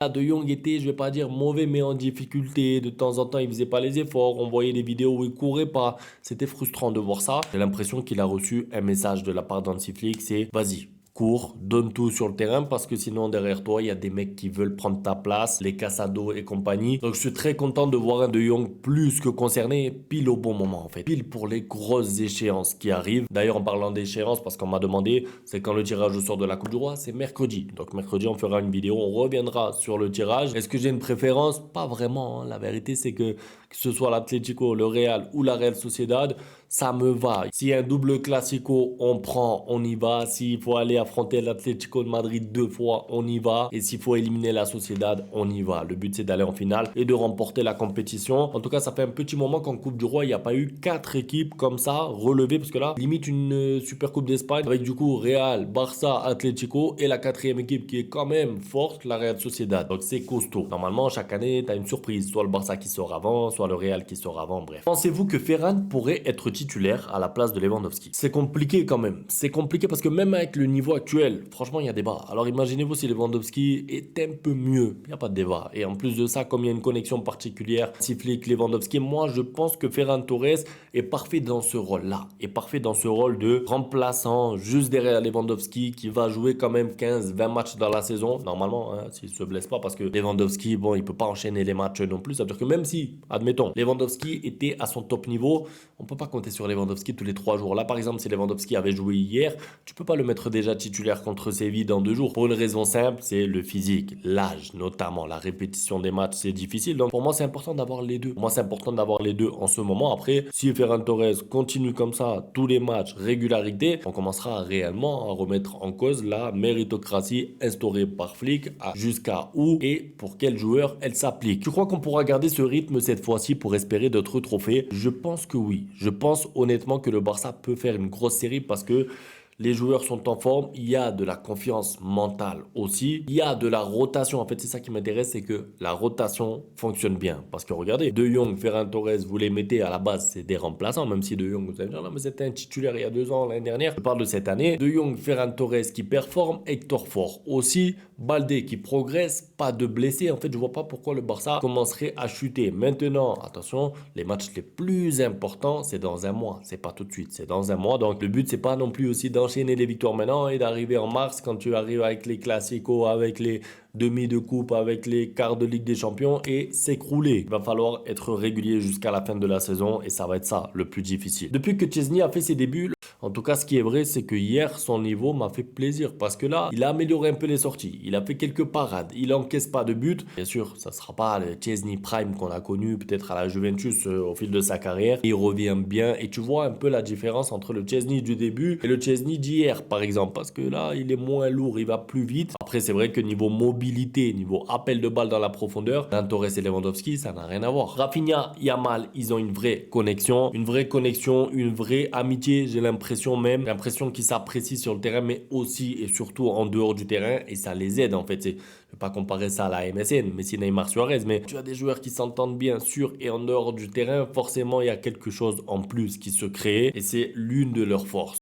De Jong était, je vais pas dire mauvais, mais en difficulté. De temps en temps, il faisait pas les efforts. On voyait des vidéos où il courait pas. C'était frustrant de voir ça. J'ai l'impression qu'il a reçu un message de la part d'Hansi Flick, c'est vas-y. Cours, donne tout sur le terrain parce que sinon derrière toi il y a des mecs qui veulent prendre ta place, les Casado et compagnie. Donc je suis très content de voir un De Jong plus que concerné, pile au bon moment en fait, pile pour les grosses échéances qui arrivent. D'ailleurs en parlant d'échéances, parce qu'on m'a demandé, c'est quand le tirage au sort de la Coupe du Roi, c'est mercredi. Donc mercredi on fera une vidéo, on reviendra sur le tirage. Est-ce que j'ai une préférence? Pas vraiment, hein. La vérité c'est que ce soit l'Atlético, le Real ou la Real Sociedad, ça me va. S'il y a un double classico, on prend, on y va. S'il faut aller affronter l'Atlético de Madrid 2 fois, on y va. Et s'il faut éliminer la Sociedad, on y va. Le but, c'est d'aller en finale et de remporter la compétition. En tout cas, ça fait un petit moment qu'en Coupe du Roi, il n'y a pas eu 4 équipes comme ça relevées. Parce que là, limite une Super Coupe d'Espagne avec du coup Real, Barça, Atlético et la quatrième équipe qui est quand même forte, la Real Sociedad. Donc c'est costaud. Normalement, chaque année, tu as une surprise. Soit le Barça qui sort avant, soit le Real qui sort avant. Bref. Pensez-vous que Ferran pourrait être titulaire à la place de Lewandowski? C'est compliqué quand même. C'est compliqué parce que même avec le niveau actuel, franchement, il y a débat. Alors imaginez-vous si Lewandowski est un peu mieux. Il n'y a pas de débat. Et en plus de ça, comme il y a une connexion particulière, Flick, Lewandowski, moi je pense que Ferran Torres est parfait dans ce rôle-là. Est parfait dans ce rôle de remplaçant juste derrière Lewandowski qui va jouer quand même 15-20 matchs dans la saison. Normalement, hein, s'il ne se blesse pas parce que Lewandowski, bon, il peut pas enchaîner les matchs non plus. Ça veut dire que même si, admettons, Lewandowski était à son top niveau, on peut pas compter sur Lewandowski tous les 3 jours. Là, par exemple, si Lewandowski avait joué hier, tu peux pas le mettre déjà titulaire contre Séville dans 2 jours. Pour une raison simple, c'est le physique, l'âge notamment, la répétition des matchs, c'est difficile. Donc pour moi, c'est important d'avoir les deux. Pour moi, c'est important d'avoir les deux en ce moment. Après, si Ferran Torres continue comme ça, tous les matchs, régularité, on commencera réellement à remettre en cause la méritocratie instaurée par Flick, jusqu'à où et pour quel joueur elle s'applique. Tu crois qu'on pourra garder ce rythme cette fois-ci pour espérer d'autres trophées? Je pense que oui. Je pense honnêtement que le Barça peut faire une grosse série parce que les joueurs sont en forme, il y a de la confiance mentale aussi, il y a de la rotation. En fait, c'est ça qui m'intéresse, c'est que la rotation fonctionne bien. Parce que regardez, De Jong, Ferran Torres, vous les mettez à la base, c'est des remplaçants, même si De Jong, vous allez me dire, non, mais c'était un titulaire il y a 2 ans, l'année dernière. Je parle de cette année. De Jong, Ferran Torres qui performe, Hector Fort aussi, Baldé qui progresse, pas de blessés. En fait, je vois pas pourquoi le Barça commencerait à chuter. Maintenant, attention, les matchs les plus importants, c'est dans un mois. C'est pas tout de suite, c'est dans un mois. Donc, le but, c'est pas non plus aussi d'enchaîner les victoires maintenant et d'arriver en mars quand tu arrives avec les classicos, avec les demi de coupe, avec les quarts de Ligue des Champions et s'écrouler. Il va falloir être régulier jusqu'à la fin de la saison et ça va être ça le plus difficile. Depuis que Chesney a fait ses débuts, en tout cas, ce qui est vrai, c'est que hier, son niveau m'a fait plaisir parce que là, il a amélioré un peu les sorties. Il a fait quelques parades. Il encaisse pas de but. Bien sûr, ça sera pas le Chesney Prime qu'on a connu peut-être à la Juventus au fil de sa carrière. Il revient bien et tu vois un peu la différence entre le Chesney du début et le Chesney d'hier, par exemple. Parce que là, il est moins lourd, il va plus vite. Après, c'est vrai que niveau mobilité, niveau appel de balle dans la profondeur, Torres et Lewandowski, ça n'a rien à voir. Rafinha, Yamal, ils ont une vraie connexion, une vraie amitié. J'ai l'impression qu'ils s'apprécient sur le terrain, mais aussi et surtout en dehors du terrain, et ça les aide en fait. Je ne vais pas comparer ça à la MSN, Messi, Neymar, Suarez, mais tu as des joueurs qui s'entendent bien sur et en dehors du terrain, forcément il y a quelque chose en plus qui se crée, et c'est l'une de leurs forces.